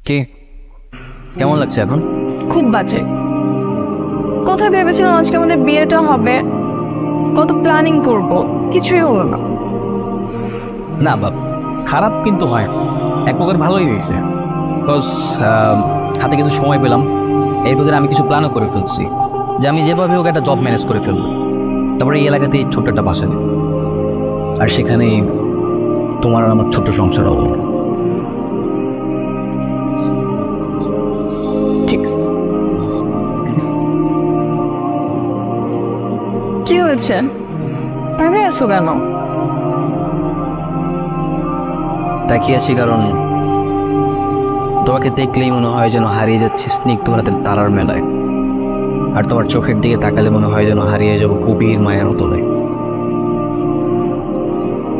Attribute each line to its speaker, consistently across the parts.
Speaker 1: কি কেমন লাগছে এখন?
Speaker 2: খুব বাজে। কোথায় ভেবেছিলাম আজকে আমাদের বিয়েটা হবে, কত প্ল্যানিং করব, কিছুই হলো না।
Speaker 1: না বাপ, খারাপ কিন্তু হয়, এক প্রকার ভালোই হয়েছে। বিকজ হাতে কিছু সময় পেলাম, এই প্রকার আমি কিছু প্ল্যানও করে ফেলছি যে আমি যেভাবে হোক একটা জব ম্যানেজ করে ফেলবো, তারপরে এই এলাকাতেই ছোট্ট একটা বাসা নেব, আর সেখানে তোমার আর আমার ছোট্ট সংসার হবে।
Speaker 2: ঠিক আছে। কি হয়েছে, ভেবে আছো কেন?
Speaker 1: তাকিয়ে আছি কারণ তোমাকে দেখলেই মনে হয় যেন হারিয়ে যাচ্ছি স্নিগ্ধ রাতের তারার মেলায়, আর তোমার চোখের দিকে তাকালে মনে হয় যেন হারিয়ে যাবো গভীর মায়ার অতলে।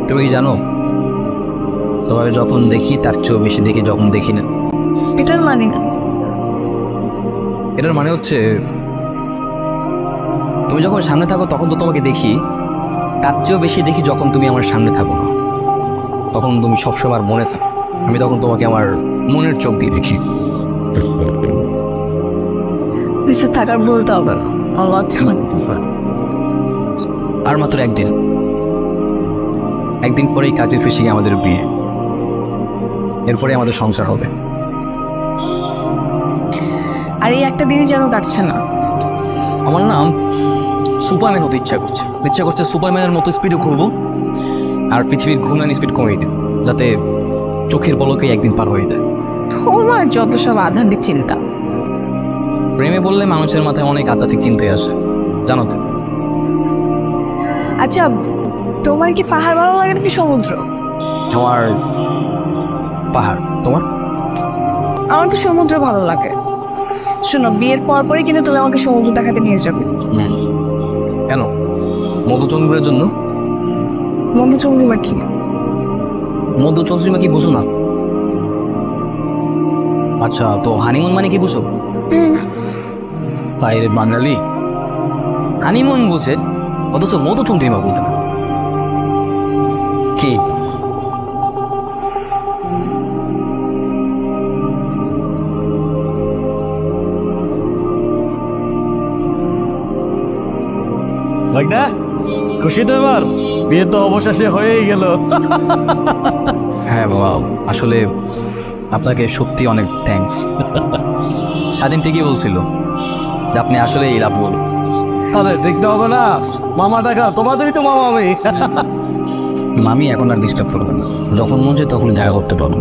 Speaker 1: তুমি কি জানো, তোমাকে যখন দেখি তার চেয়েও বেশি দেখি যখন দেখি না।
Speaker 2: এটার মানে না।
Speaker 1: এটার মানে হচ্ছে তুমি যখন সামনে থাকো তখন তো তোমাকে দেখি, তার চেয়েও বেশি দেখি যখন তুমি আমার সামনে থাকো না, তখন তুমি সবসময় মনে থাকো। আমি তখন তোমাকে আমার মনের চোখ দিয়ে দেখি।
Speaker 2: বেঁচে থাকার বলতে হবে না, আমার লজ্জা লাগতেছে।
Speaker 1: আর মাত্র একদিন পরেই কাজে ফেসে আমাদের বিয়ে, এরপরে আমাদের সংসার হবে।
Speaker 2: আর এই একটা দিনই যেন কাটছে না।
Speaker 1: আমার নাম সুপারম্যান হতে ইচ্ছা করছে সুপারম্যানের মতো স্পিডে ঘুরবো, আর পৃথিবীর ঘূর্ণায়ন স্পিড কমিয়ে দেব, যাতে চোখের পলকেই একদিন পার হয়ে যায়।
Speaker 2: তোমার যত সব আধ্যাত্মিক চিন্তা।
Speaker 1: প্রেমে বললে মানুষের মাথায় অনেক আধ্যাত্মিক চিন্তাই আসে, জানো তো।
Speaker 2: আচ্ছা, তোমার কি পাহাড় ভালো লাগে নাকি সমুদ্র?
Speaker 1: তোমার পাহাড়, তোমার?
Speaker 2: আমার তো সমুদ্র ভালো লাগে। শোনো, বিয়ের পরই কিন্তু তুমি আমাকে সমুদ্র দেখাতে নিয়ে যাবে।
Speaker 1: কেন? মধুচন্দ্রের জন্য?
Speaker 2: মধুচন্দ্রিমা কি?
Speaker 1: মধুচন্দ্রিমা কি বুঝো না? আচ্ছা, তো হানিমুন মানে কি বুঝো? বাইরে বাঙালি হানিমুন বুঝে, অথচ মধুচন্দ্রিমা বুঝে না। কি
Speaker 3: ভাইটা খুশি তো এবার? বিয়ে তো অবশেষে হয়েই গেল।
Speaker 1: হ্যাঁ বাবা, আসলে আপনাকে সত্যি অনেক থ্যাঙ্কস। স্বাধীন ঠিকই বলছিল যে আপনি আসলে এই লাভ বল।
Speaker 3: আরে দেখতে হবে না, মামা দেখা, তোমাদেরই তো মামা আমি।
Speaker 1: মামি এখন আর ডিস্টার্ব করবে না, যখন মন চায় তখন দেখা করতে পারবো।